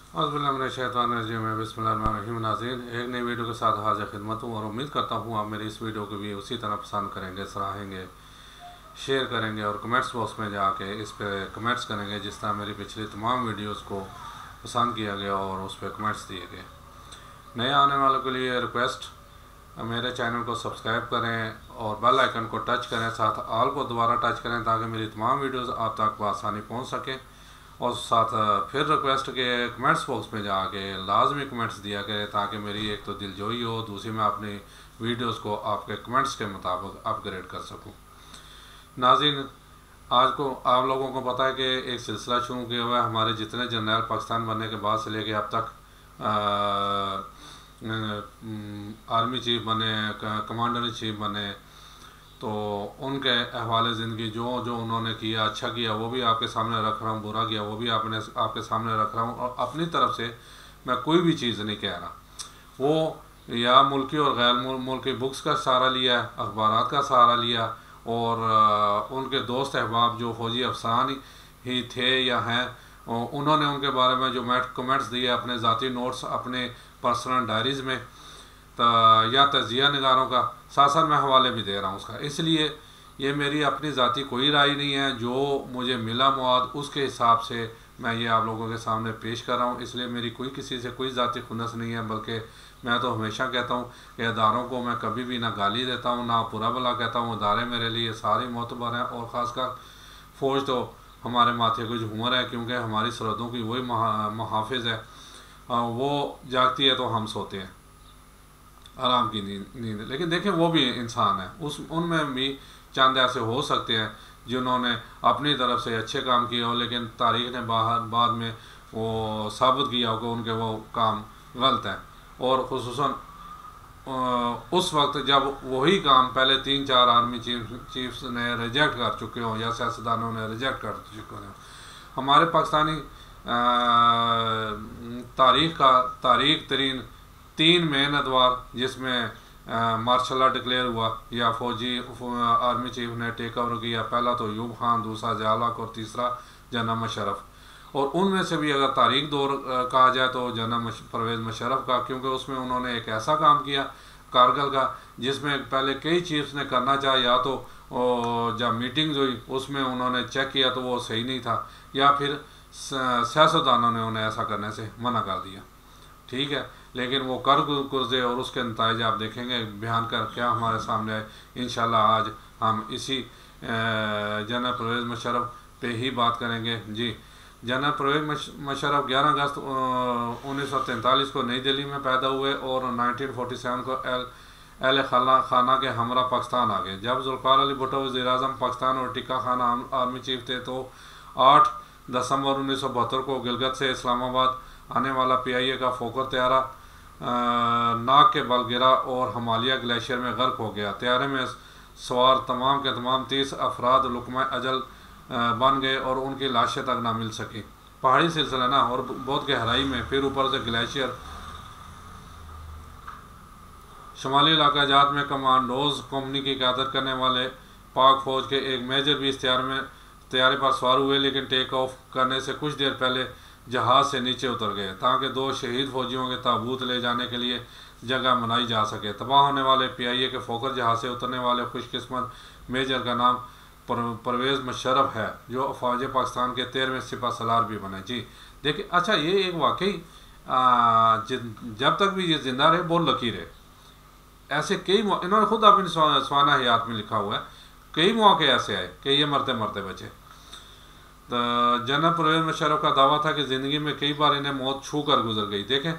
बिस्मिल्लाहिर्रहमानिर्रहीम। नाज़रीन, एक नई वीडियो के साथ हाजिर खिदमत हूँ और उम्मीद करता हूँ आप मेरी इस वीडियो को भी उसी तरह पसंद करेंगे, सराहेंगे, शेयर करेंगे और कमेंट्स बॉक्स में जाके इस पर कमेंट्स करेंगे जिस तरह मेरी पिछली तमाम वीडियोस को पसंद किया गया और उस पर कमेंट्स दिए गए। नए आने वालों के लिए रिक्वेस्ट, मेरे चैनल को सब्सक्राइब करें और बेल आइकन को टच करें, साथ ऑल को दोबारा टच करें ताकि मेरी तमाम वीडियोस आप तक बआसानी पहुंच सकें। और साथ फिर रिक्वेस्ट के कमेंट्स बॉक्स में जाके लाजमी कमेंट्स दिया करें ताकि मेरी एक तो दिलजोई हो, दूसरी मैं अपनी वीडियोस को आपके कमेंट्स के मुताबिक अपग्रेड कर सकूं। नाज़रीन, आज को आप लोगों को पता है कि एक सिलसिला शुरू किया हुआ है। हमारे जितने जनरल पाकिस्तान बनने के बाद से लेके अब तक आर्मी चीफ बने, कमांडर इन चीफ बने, तो उनके अहवाल ज़िंदगी जो जो उन्होंने किया, अच्छा किया वो भी आपके सामने रख रहा हूँ, बुरा किया वो भी आपके सामने रख रहा हूँ। और अपनी तरफ से मैं कोई भी चीज़ नहीं कह रहा। वो या मुल्की और गैर मुल्की बुक्स का सहारा लिया, अखबार का सहारा लिया और उनके दोस्त अहबाब जो फौजी अफसरान ही थे या हैं, उन्होंने उनके बारे में जो कमेंट्स दिए अपने ज़ाती नोट्स, अपने पर्सनल डायरीज़ में या तजिया निगारों का, साथ साथ मैं हवाले भी दे रहा हूँ उसका। इसलिए ये मेरी अपनी ज़ाती कोई राय नहीं है, जो मुझे मिला मवाद उसके हिसाब से मैं ये आप लोगों के सामने पेश कर रहा हूँ। इसलिए मेरी कोई किसी से कोई ज़ाती खुन्नस नहीं है, बल्कि मैं तो हमेशा कहता हूँ कि इदारों को मैं कभी भी ना गाली देता हूँ ना बुरा भला कहता हूँ। इदारे मेरे लिए सारे मोतबर हैं और ख़ासकर फ़ौज तो हमारे माथे को झूमर है, क्योंकि हमारी सरहदों की वही मुहाफ़िज़ है। वो जागती है तो हम सोते हैं, आराम की नींद। लेकिन देखें, वो भी इंसान है, उनमें भी चंद ऐसे हो सकते हैं जिन्होंने अपनी तरफ से अच्छे काम किए हो, लेकिन तारीख ने बाद में वो साबित किया हो कि उनके वो काम गलत है। और खुसूसन उस वक्त जब वही काम पहले 3-4 आर्मी चीफ्स ने रिजेक्ट कर चुके हों या सियासतदानों ने रिजेक्ट कर चुके हों। हमारे पाकिस्तानी तारीख तरीन 3 मेन अदवार जिसमें मार्शल लॉ डिक्लेयर हुआ या फौजी आर्मी चीफ ने टेक ओवर किया, पहला तो यूब खान, दूसरा ज़िया और तीसरा जनरल मुशर्रफ। और उनमें से भी अगर तारीख दौर कहा जाए तो जनरल परवेज़ मुशर्रफ का, क्योंकि उसमें उन्होंने एक ऐसा काम किया कारगिल का जिसमें पहले कई चीफ्स ने करना चाहा, या तो जब मीटिंग्स हुई उसमें उन्होंने चेक किया तो वो सही नहीं था, या फिर सियासतदानों ने उन्हें ऐसा करने से मना कर दिया। ठीक है, लेकिन वो कर गुजरे और उसके नतीजे आप देखेंगे बयान कर क्या हमारे सामने आए। इंशाल्लाह आज हम इसी जनरल परवेज़ मुशर्रफ पे ही बात करेंगे। जी, जनरल परवेज़ मुशर्रफ 11 अगस्त 1943 को नई दिल्ली में पैदा हुए और 1947 को एल खाना के हमरा पाकिस्तान आ गए। जब जुल्फ़िकार अली भुट्टो वज़ीर-ए-आज़म पाकिस्तान और टिक्का खान आर्मी चीफ थे तो 8 दिसंबर 1972 को गिलगित से इस्लामाबाद आने वाला PIA का फोकर त्यारा नाक के बल गिरा और हिमालय ग्लेशियर में गर्क हो गया। त्यारे में सवार तमाम के तमाम 30 अफराद लुकमा अजल बन गए और उनकी लाशें तक ना मिल सकी। पहाड़ी सिलसिला ना, और बहुत गहराई में, फिर ऊपर से ग्लेशियर। शुमाली इलाका जात में कमांडोज कंपनी की क़यादत करने वाले पाक फौज के एक मेजर भी इस तैयारे पर सवार हुए, लेकिन टेक ऑफ करने से कुछ देर पहले जहाज़ से नीचे उतर गए ताकि 2 शहीद फौजियों के ताबूत ले जाने के लिए जगह बनाई जा सके। तबाह होने वाले PIA के फोकर जहाज़ से उतरने वाले खुशकिस्मत मेजर का नाम परवेज़ मुशर्रफ है, जो फौज पाकिस्तान के 13वें सिपह सलार भी बने। जी देखिए, अच्छा, ये एक वाकई जब तक भी ये जिंदा रहे बहुत लकी रहे। ऐसे कई इन्होंने खुद अपनी स्वाना हयात में लिखा हुआ है, कई मौके ऐसे आए कि ये मरते मरते बचे। तो जनरल परवेज़ मुशर्रफ का दावा था कि ज़िंदगी में कई बार इन्हें मौत छू कर गुजर गई। देखें,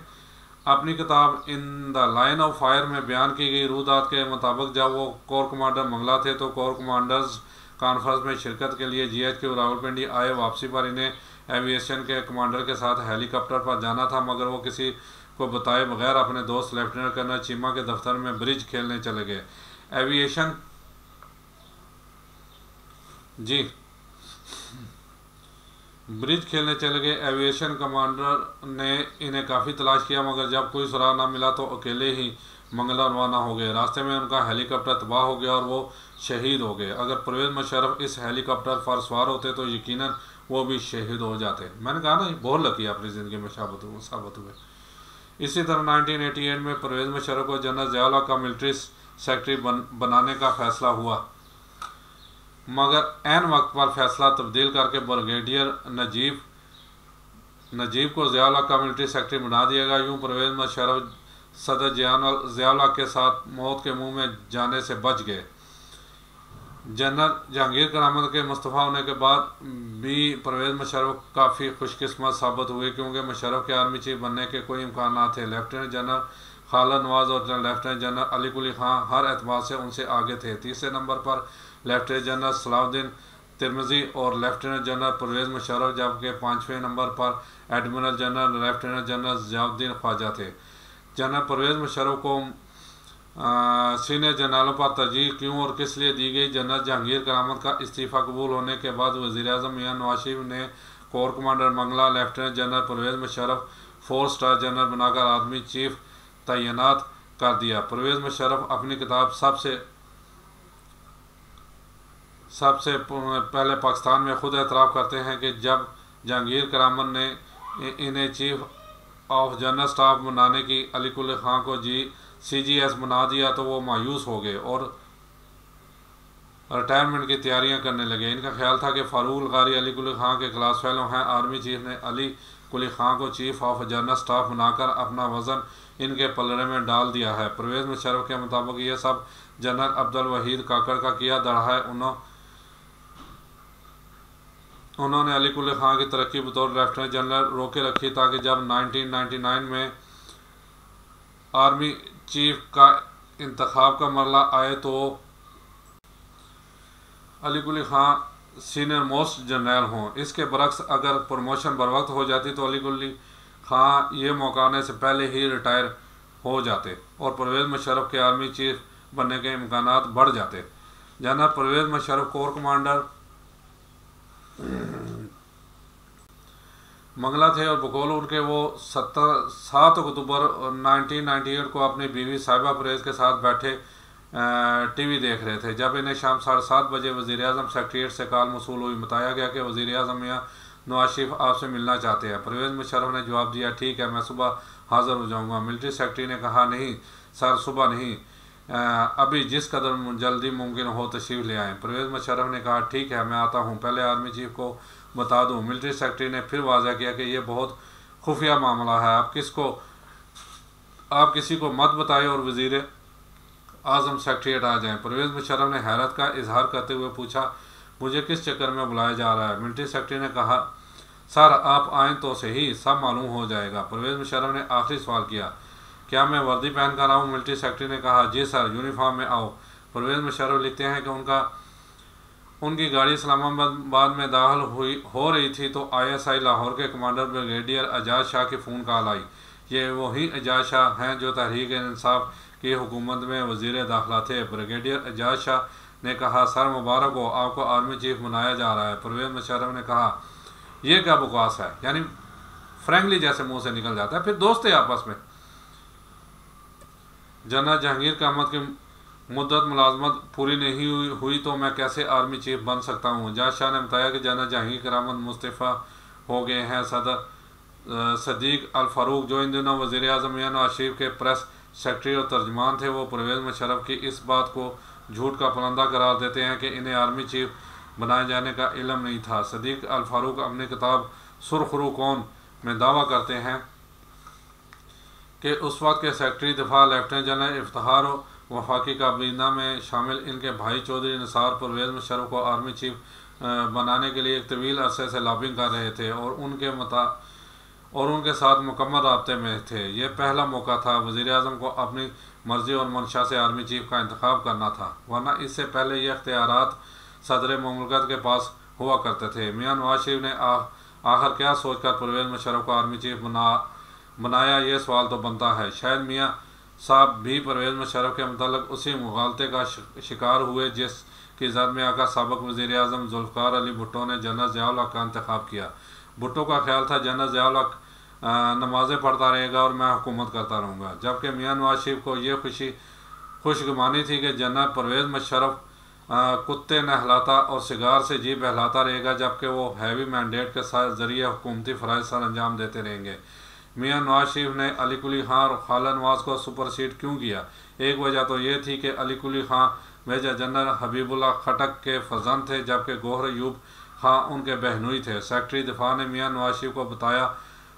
अपनी किताब in the line of fire में बयान की गई रूदात के मुताबिक जब वो कोर कमांडर मंगला थे तो कोर कमांडर्स कॉन्फ्रेंस में शिरकत के लिए GHQ रावलपिंडी आए। वापसी पर इन्हें एविएशन के कमांडर के साथ हेलीकॉप्टर पर जाना था, मगर वो किसी को बताए बगैर अपने दोस्त लेफ्टिनेंट कर्नल चीमा के दफ्तर में ब्रिज खेलने चले गए। एविएशन जी ब्रिज खेलने चले गए। एविएशन कमांडर ने इन्हें काफ़ी तलाश किया, मगर जब कोई सुराग ना मिला तो अकेले ही मंगला रवाना हो गए। रास्ते में उनका हेलीकॉप्टर तबाह हो गया और वो शहीद हो गए। अगर परवेज़ मुशर्रफ इस हेलीकॉप्टर पर सवार होते तो यकीनन वो भी शहीद हो जाते। मैंने कहा ना बहुत लकी अपनी ज़िंदगी में साबित हुए। इसी तरह 1988 में परवेज़ मुशर्रफ को जनरल ज़िया का मिलिट्री सेक्रेटरी बनाने का फैसला हुआ, मगर ऐन वक्त पर फैसला तब्दील करके ब्रिगेडियर नजीब को ज़िया का मिलिट्री सेक्रेटरी बना दिया गया। यूँ परवेज़ मुशर्रफ सदर ज़िया के साथ मौत के मुंह में जाने से बच गए। जनरल जहांगीर करामत के मुस्तफ़ा होने के बाद भी परवेज़ मुशर्रफ काफ़ी खुशकिस्मत साबित हुए, क्योंकि मुशर्रफ के आर्मी चीफ बनने के कोई इम्कान न थे। लेफ्टिनेंट जनरल खालिद नवाज़ और लेफ्टिनेंट जनरल अली कुली खां हर एतबार से उनसे आगे थे। तीसरे नंबर पर लेफ्टिनेंट जनरल सलाउद्दीन तिरमिज़ी और लेफ्टिनेंट जनरल परवेज़ मुशर्रफ, जबकि 5वें नंबर पर Admiral General Lieutenant General Ziauddin Khawaja थे। जनरल परवेज़ मुशर्रफ को सीनियर जनरलों पर तरजीह क्यों और किस लिए दी गई? जनरल जहांगीर करामत का इस्तीफ़ा कबूल होने के बाद वज़ीर-ए-आज़म मियां नवाज शरीफ ने corps commander Mangla Lieutenant General Pervez Musharraf 4 star general बनाकर आर्मी चीफ तैनात कर दिया। परवेज़ मुशर्रफ अपनी किताब सबसे पहले पाकिस्तान में खुद एतराफ़ करते हैं कि जब जहांगीर करामत ने इन्हें चीफ ऑफ जनरल स्टाफ बनाने की अली कुली खां को CGS बना दिया तो वो मायूस हो गए और रिटायरमेंट की तैयारियां करने लगे। इनका ख्याल था कि फारूक अल-कारी अली कुली खां के क्लास फेलो हैं। आर्मी चीफ ने अली कुली खां को चीफ ऑफ जनरल स्टाफ बनाकर अपना वज़न इनके पलड़े में डाल दिया है। परवेज़ मुशर्रफ के मुताबिक ये सब जनरल अब्दुल वहीद काकड़ का किया दड़ा है। उन्होंने अली कुली खां की तरक्की बतौर लेफ्टिनेंट जनरल रोके रखी, ताकि जब 1999 में आर्मी चीफ का इंतखाब का मरला आए तो अली कुली खां सीनियर मोस्ट जनरल हों। इसके बरक्स अगर प्रमोशन बर वक्त हो जाती तो अली कुली खां ये मौका आने से पहले ही रिटायर हो जाते और परवेज़ मुशर्रफ के आर्मी चीफ बनने के इम्कानात बढ़ जाते। General Pervez Musharraf corps commander Mangla थे और बकौल उनके वो 7 अक्टूबर 1998 को अपनी बीवी साहिबा परवेज़ के साथ बैठे टीवी देख रहे थे, जब इन्हें शाम 7:30 बजे वज़ीर-ए-आज़म सेक्रेटरीट से कॉल मौसूल हुई। बताया गया कि वज़ीर-ए-आज़म मियां नवाज शरीफ आपसे मिलना चाहते हैं। परवेज़ मुशर्रफ ने जवाब दिया, ठीक है, मैं सुबह हाज़िर हो जाऊँगा। मिलिट्री सेक्रेटरी ने कहा, नहीं सर, सुबह नहीं, अभी जिस कदर जल्दी मुमकिन हो तशरीफ़ ले आएँ। परवेज़ मुशर्रफ ने कहा, ठीक है, मैं आता हूँ, पहले आर्मी चीफ को बता दूँ। मिलिट्री सेक्रेटरी ने फिर वाज़ा किया कि यह बहुत खुफिया मामला है, आप किसी को मत बताएं और वज़ीर आज़म सेक्रेटरीट आ जाएं। परवेज़ मुशर्रफ ने हैरत का इजहार करते हुए पूछा, मुझे किस चक्कर में बुलाया जा रहा है? मिलिट्री सेक्रेटरी ने कहा, सर आप आएँ तो सही, सब मालूम हो जाएगा। परवेज़ मुशर्रफ ने आखिरी सवाल किया, क्या मैं वर्दी पहन कर आऊँ? मिलिट्री सेक्रेटरी ने कहा, जी सर, यूनिफॉर्म में आओ। परवेज़ मुशर्रफ लिखते हैं कि उनकी गाड़ी इस्लामाबाद में दाखिल हो रही थी तो ISI लाहौर के कमांडर ब्रिगेडियर एजाज शाह की फ़ोन कॉल आई। ये वही एजाज शाह हैं जो तहरीक इंसाफ की हुकूमत में वज़ीर दाखिला थे। ब्रिगेडियर एजाज शाह ने कहा, सर मुबारक हो, आपको आर्मी चीफ बनाया जा रहा है। परवेज़ मुशर्रफ ने कहा, यह क्या बकवास है? यानी फ्रेंकली जैसे मुँह से निकल जाता है, फिर दोस्त है आपस में। जनरल जहांगीर करामत की मुद्दत मुलाजमत पूरी नहीं हुई तो मैं कैसे आर्मी चीफ बन सकता हूँ? एजाज शाह ने बताया कि जनरल जहांगीर करामत मुस्तफ़ा हो गए हैं। सदर सदीक अल फारूक, जो इन दिनों वज़ीर-ए-आज़म मियां नवाज शरीफ के प्रेस सेक्रेटरी और तर्जमान थे, वो परवेज़ मुशर्रफ की इस बात को झूठ का पुलंदा करार देते हैं कि इन्हें आर्मी चीफ बनाए जाने का इल्म नहीं था। सदीक अल फारूक अपनी किताब सुरखरू कौन में दावा करते हैं कि उस वक्त के सेक्रेटरी दिफा लेफ्टिनेंट जनरल इफ्तिखार वफाकी काबीना में शामिल इनके भाई चौधरी निसार परवेज़ मुशर्रफ को आर्मी चीफ बनाने के लिए एक तवील अरसे से लॉबिंग कर रहे थे और उनके साथ मुकम्मल राब्ते में थे। यह पहला मौका था वज़ीर-ए-आज़म को अपनी मर्ज़ी और मंशा से आर्मी चीफ का इंतखाब करना था, वरना इससे पहले ये इख्तियारात सदर मुमलिकत के पास हुआ करते थे। मियां नवाज शरीफ ने आखिर क्या सोचकर परवेज़ मुशर्रफ को आर्मी चीफ बनाया, ये सवाल तो बनता है। शायद मियां साहब भी परवेज़ मुशर्रफ के मतलब उसी मुगालते का शिकार हुए जिसकी जद में आकर साबिक़ वज़ीर-ए-आज़म ज़ुल्फ़िकार अली भुट्टो ने जनरल ज़िया का इंतखाब किया। भुट्टो का ख्याल था जनरल ज़िया नमाज़ें पढ़ता रहेगा और मैं हुकूमत करता रहूँगा, जबकि मियां नवाज शरीफ को ये खुशगुमानी थी कि जनरल परवेज़ मुशर्रफ कुत्ते नहलाता और सिगार से जी बहलाता रहेगा, जबकि वो हैवी मैंडेट के साथ ज़रिए हुकूमती फ़राइज़ सर अंजाम देते रहेंगे। मियाँ नवाज शरीफ ने अली कुली ख़ान और खाला नवाज़ को सुपरसीड क्यों किया? एक वजह तो ये थी कि अली कुली ख़ान मेजर जनरल हबीबुल्लाह खटक के फर्जंद थे, जबकि गौहर अयूब ख़ान उनके बहनोई थे। सेक्रेटरी दिफा ने मियाँ नवाज शरीफ को बताया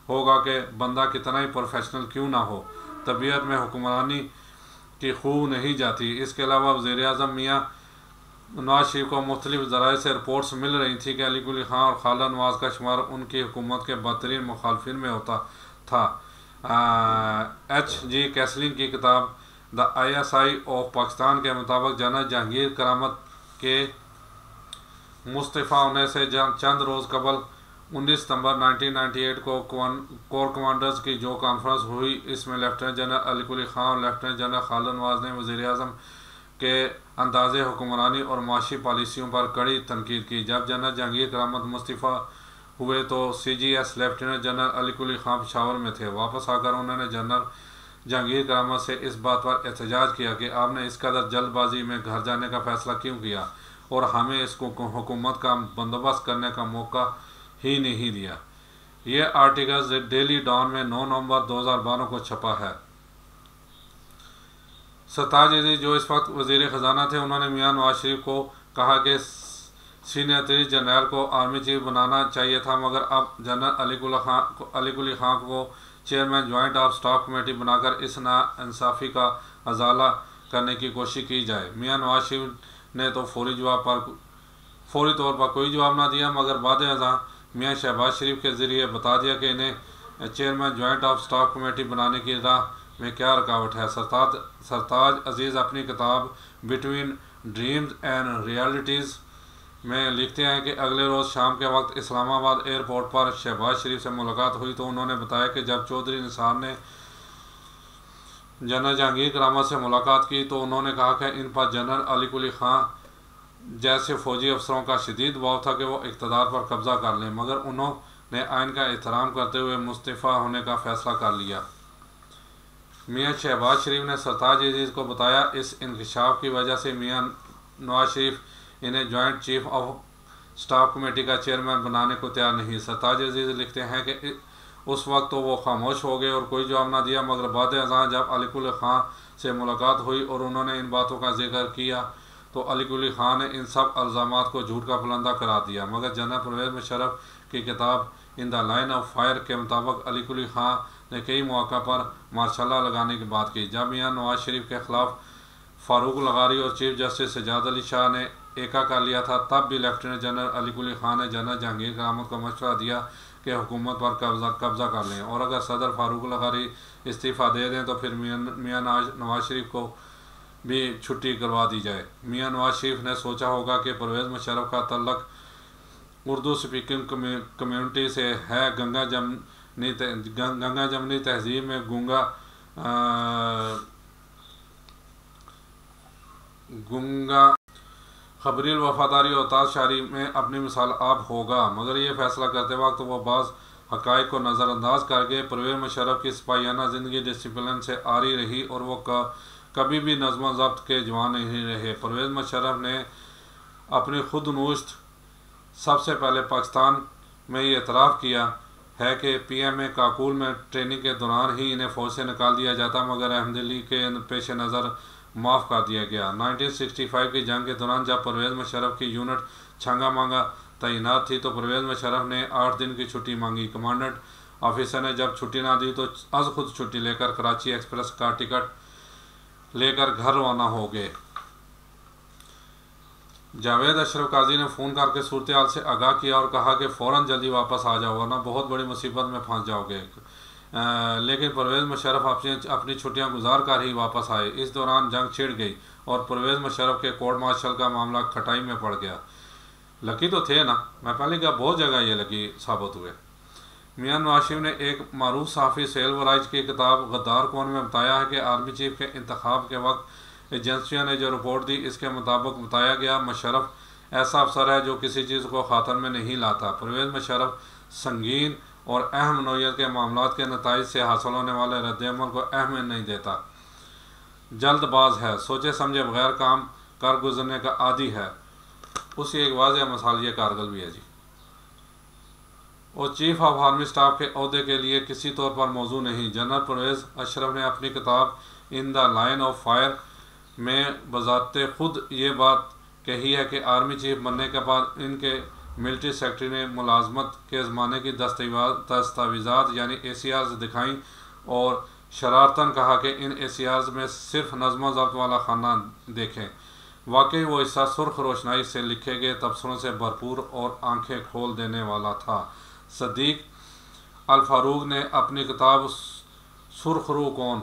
होगा कि बंदा कितना ही प्रोफेशनल क्यों ना हो, तबीयत में हुक्मरानी की खूब नहीं जाती। इसके अलावा वज़ीर-ए-आज़म मियाँ नवाज शरीफ को मुख्तलिफ ज़राए से रिपोर्ट्स मिल रही थी कि अली कुली ख़ान और खाला नवाज़ का शुमार उनकी हुकूमत के बदतरीन मुखालफिन में होता था। H.G. कैसलिंग की किताब द ISI ऑफ पाकिस्तान के मुताबिक जनरल जहांगीर करामत के मुस्तफ़ा होने से चंद रोज़ कबल 19 सितंबर 1998 को कोर कमांडर्स की जो कॉन्फ्रेंस हुई, इसमें लेफ्टिनेंट जनरल अली कुली ख़ान और लेफ्टिनेंट जनरल खाला नवाज़ ने वज़ीर-ए-आज़म के अंदाज़े हुक्मरानी और माशी पॉलिसियों पर कड़ी तनकीद की। जब जनरल जहांगीर करामत मुस्तफ़ा हुए तो CGS लेफ्टिनेंट जनरल अली कुली ख़ान पेशावर में थे। वापस आकर उन्होंने जनरल जहांगीर करामत से इस बात पर एहतजाज किया कि आपने इस कदर जल्दबाजी में घर जाने का फ़ैसला क्यों किया और हमें इसको हुकूमत का बंदोबस्त करने का मौका ही नहीं दिया। ये आर्टिकल डेली डॉन में 9 नवंबर 2012 को छपा है। सरताज अजीज़ जो इस वक्त वज़ीर ख़जाना थे, उन्होंने मियाँ नवाज शरीफ को कहा कि सीनियर जनरल को आर्मी चीफ बनाना चाहिए था, मगर अब जनरल अली कुली ख़ान को chairman joint of staff committee बनाकर इस नाइंसाफ़ी का अजाला करने की कोशिश की जाए। मियाँ नवाज शरीफ ने तो फौरी तौर पर कोई जवाब ना दिया, मगर बाद अज़ां मियाँ शहबाज शरीफ के ज़रिए बता दिया कि इन्हें chairman joint of staff committee बनाने की राह में क्या रुकावट है। सरताज अजीज़ अपनी किताब बिटवीन ड्रीम्स एंड रियलिटीज़ में लिखते हैं कि अगले रोज़ शाम के वक्त इस्लामाबाद एयरपोर्ट पर शहबाज शरीफ से मुलाकात हुई तो उन्होंने बताया कि जब चौधरी निसार ने जनरल जहांगीर करामत से मुलाकात की तो उन्होंने कहा कि इन पर जनरल अली कुली ख़ान जैसे फ़ौजी अफसरों का शदीद दबाव था कि वो इक़्तिदार पर कब्ज़ा कर लें, मगर उन्होंने आइन का एहतराम करते हुए मुस्तफ़ा होने का फ़ैसला कर लिया। मियाँ शहबाज शरीफ ने सरताज अजीज़ को बताया इस इंकशाफ की वजह से मियाँ नवाज शरीफ इन्हें joint chief of staff committee का चेयरमैन बनाने को तैयार नहीं। सरताज अजीज़ लिखते हैं कि उस वक्त तो वो खामोश हो गए और कोई जवाब ना दिया, मगर बाद अज़ां जब अली कुली ख़ान से मुलाकात हुई और उन्होंने इन बातों का जिक्र किया तो अली कुली ख़ान ने इन सब इल्ज़ामात को झूठ का बुलंदा करार दिया। मगर जनरल परवेज़ मुशर्रफ की किताब in the line of fire के मुताबिक अली कुली ख़ान ने कई मौक़ा पर मार्शल लॉ लगाने की बात की। जब मियाँ नवाज शरीफ के ख़िलाफ़ फ़ारूक लगारी और चीफ जस्टिस सजाद अली शाह ने एका कर लिया था, तब भी लेफ्टिनेंट जनरल अली कुली ख़ान ने जनरल जहांगीर करामत को मशवरा दिया कि हुकूमत पर कब्ज़ा कर लें और अगर सदर फ़ारूक लगारी इस्तीफ़ा दे दें तो फिर मियाँ नवाज शरीफ को भी छुट्टी करवा दी जाए। मियाँ नवाज शरीफ ने सोचा होगा कि परवेज़ मुशर्रफ का तल्लक उर्दू स्पीकिंग कम्यूनिटी से है। गंगा जमनी तहजीब में गूंगा खबरील वफादारी और ताजशारी में अपनी मिसाल आप होगा, मगर ये फैसला करते वक्त वो बाज़ हक़ाइक़ को नज़रअंदाज करके परवेज़ मुशर्रफ की सिपाहियाना ज़िंदगी डिसिप्लिन से आरी रही और वो कभी भी नज़्म ज़ब्त के जवान नहीं रहे। परवेज़ मुशर्रफ ने अपनी खुद नोश्त सबसे पहले पाकिस्तान में ये एतराफ़ किया है कि PMA काकूल में ट्रेनिंग के दौरान ही इन्हें फ़ौज से निकाल दिया जाता, मगर अहमद अली के पेश नज़र माफ़ कर दिया गया। 1965 की जंग के दौरान जब परवेज़ मुशर्रफ की यूनिट छंगा मांगा तैनात थी तो परवेज़ मुशर्रफ ने 8 दिन की छुट्टी मांगी। कमांडेंट ऑफिसर ने जब छुट्टी ना दी तो अज खुद छुट्टी लेकर कराची एक्सप्रेस का टिकट लेकर घर रवाना हो गए। जावेद अशरफ काजी ने फ़ोन करके सूरत हाल से आगाह किया और कहा कि फ़ौरन जल्दी वापस आ जाओ वरना बहुत बड़ी मुसीबत में फंस जाओगे। लेकिन परवेज़ मुशर्रफ अपनी छुट्टियां गुजार कर ही वापस आए। इस दौरान जंग छिड़ गई और परवेज़ मुशर्रफ के कोर्ट मार्शल का मामला खटाई में पड़ गया। लकी तो थे ना, मैं पहले क्या बहुत जगह ये लकी साबित हुए। मियाँ नवाज शरीफ ने एक मारूफ सहाफ़ी सहेल वराइज की किताब गद्दार कौन में बताया है कि आर्मी चीफ के इंतखाब के वक्त एजेंसियों ने जो रिपोर्ट दी इसके मुताबिक बताया गया मुशर्रफ ऐसा अफसर है जो किसी चीज़ को खातर में नहीं लाता। परवेज़ मुशर्रफ संगीन और अहम नौयत के मामलात के नताइज से हासिल होने वाले रद्द-ए-अमल को अहमियत नहीं देता, जल्दबाज है, सोचे समझे बगैर काम कर गुजरने का आदी है, उसी एक वाज़ेह मिसाल ये कारगिल भी है जी। और चीफ ऑफ आर्मी स्टाफ के अहदे के लिए किसी तौर पर मौजू नहीं। जनरल परवेज़ अशरफ ने अपनी किताब in the line of fire में बज़ाते खुद ये बात कही है कि आर्मी चीफ बनने के बाद इनके मिलिट्री सेक्रेटरी ने मुलाजमत के ज़माने की दस्तावेज़ात यानी ACRs दिखाई और शरारतन कहा कि इन ACRs में सिर्फ नज़्म ज़ब्त वाला खाना देखें। वाकई वो हिस्सा सुर्ख रोशनाई से लिखे गए तबसरों से भरपूर और आंखें खोल देने वाला था। सदीक अल फारूक ने अपनी किताब सुर्खरू कौन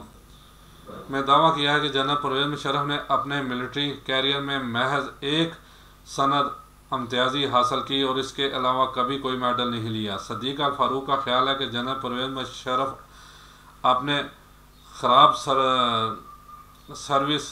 में दावा किया है कि जनरल परवेज़ मुशर्रफ ने अपने मिलिट्री कैरियर में महज एक सनद इम्तियाज़ी हासिल की और इसके अलावा कभी कोई मेडल नहीं लिया। सदीक अल फारूक का ख्याल है कि जनरल परवेज़ मुशर्रफ अपने ख़राब सर्विस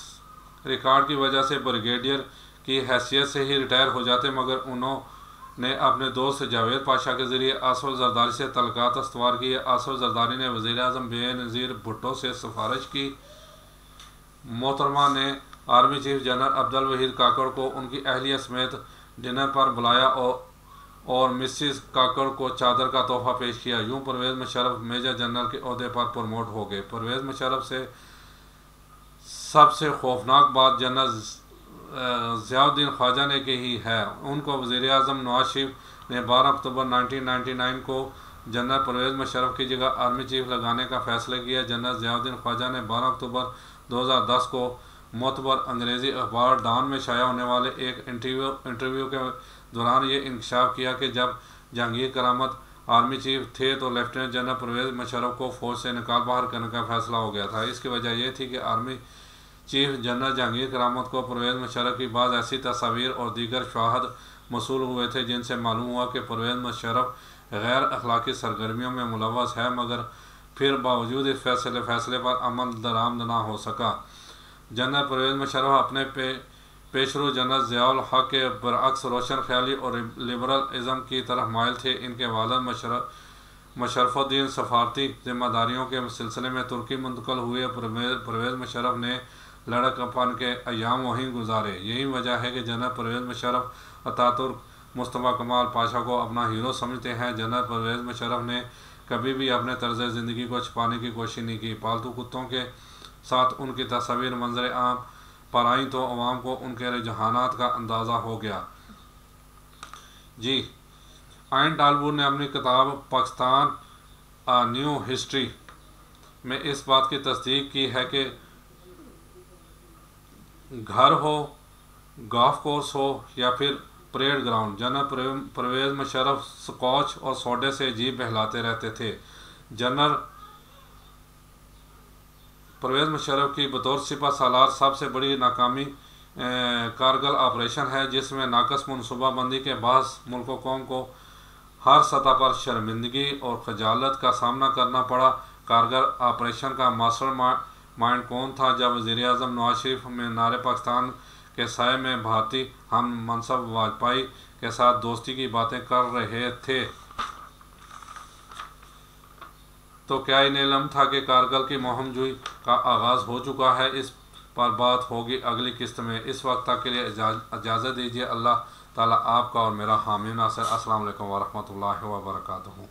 रिकॉर्ड की वजह से ब्रिगेडियर की हैसियत से ही रिटायर हो जाते, मगर उन्होंने अपने दोस्त जावेद पाशा के ज़रिए आसफ जरदारी से तलकात अस्तवार किए। आसफ जरदारी ने वज़ीर आज़म बेनज़ीर भुट्टो से सिफारिश की। मोहतरमा ने army chief general Abdul Waheed Kakar को उनकी अहलिया समेत डिनर पर बुलाया और मिसिस काकड़ को चादर का तोहफा पेश किया। यूँ परवेज़ मुशर्रफ मेजर जनरल के ओहदे पर प्रमोट हो गए। परवेज़ मुशर्रफ से सबसे खौफनाक बात जनरल ज़ियाउद्दीन ख्वाजा ने की है। उनको वज़ीर आज़म नवाज शरीफ ने 12 अक्टूबर 1999 को जनरल परवेज़ मुशर्रफ की जगह आर्मी चीफ लगाने का फैसला किया। जनरल ज़ियाउद्दीन ख्वाजा ने 12 अक्टूबर 2010 को मोतबर अंग्रेज़ी अखबार डॉन में शाया होने वाले एक इंटरव्यू के दौरान ये इंकशाफ किया कि जब जहांगीर करामत आर्मी चीफ थे तो लेफ्टिनेंट जनरल परवेज़ मुशर्रफ को फ़ौज से निकाल बाहर करने का फैसला हो गया था। इसकी वजह यह थी कि आर्मी चीफ जनरल जहांगीर करामत को परवेज़ मुशर्रफ की बाद ऐसी तस्वीर और दीगर शवाहद मसूल हुए थे जिनसे मालूम हुआ कि परवेज़ मुशर्रफ गैर अखलाकी सरगर्मियों में मुलव्वस है, मगर फिर बावजूद इस फैसले पर अमल दरामद ना हो सका। जनरल परवेज़ मुशर्रफ अपने पेशरू जनरल ज़ियाउल हक के बरअक्स रोशन ख्याली और लिबरलिज़म की तरफ माइल थे। इनके वालिद मुशर्रफुद्दीन सफारती जिम्मेदारियों के सिलसिले में तुर्की मुंतकिल हुए। परवेज़ मुशर्रफ ने लड़कपन के अयाम वहीं गुजारे। यही वजह है कि जनरल परवेज़ मुशर्रफ अतातुर्क मुस्तफ़ा कमाल पाशा को अपना हीरो समझते हैं। जनरल परवेज़ मुशर्रफ ने कभी भी अपने तर्ज ज़िंदगी को छुपाने की कोशिश नहीं की। पालतू कुत्तों के साथ उनकी तस्वीर मंजर आम पर आई तो अवाम को उनके रुझानात का अंदाज़ा हो गया। जी आइन डालबूर ने अपनी किताब पाकिस्तान आ न्यू हिस्ट्री में इस बात की तस्दीक की है कि घर हो, गोल्फ कोर्स हो या फिर parade ground, General Pervez Musharraf scotch और सोडे से जीभ बहलाते रहते थे। जनरल परवेज़ मुशर्रफ की बतौर सिपह सालार सबसे बड़ी नाकामी कारगिल ऑपरेशन है, जिसमें नाकस मनसूबाबंदी के बास मुल्क कौम को हर सतह पर शर्मिंदगी और खजालत का सामना करना पड़ा। कारगिल ऑपरेशन का मास्टर माइंड कौन था? जब वज़ीर आज़म नवाज शरीफ मीनार पाकिस्तान के साए में भारतीय हम मनसब वाजपेयी के साथ दोस्ती की बातें कर रहे थे, तो क्या इन्हें इल्म था कि कारगिल की मुहिम जुई का आगाज़ हो चुका है? इस पर बात होगी अगली किस्त में। इस वक्त तक के लिए इजाज़त दीजिए। अल्लाह ताला आपका और मेरा हामी नासिर। अस्सलाम वालेकुम व रहमतुल्लाहि व बरकातुहू।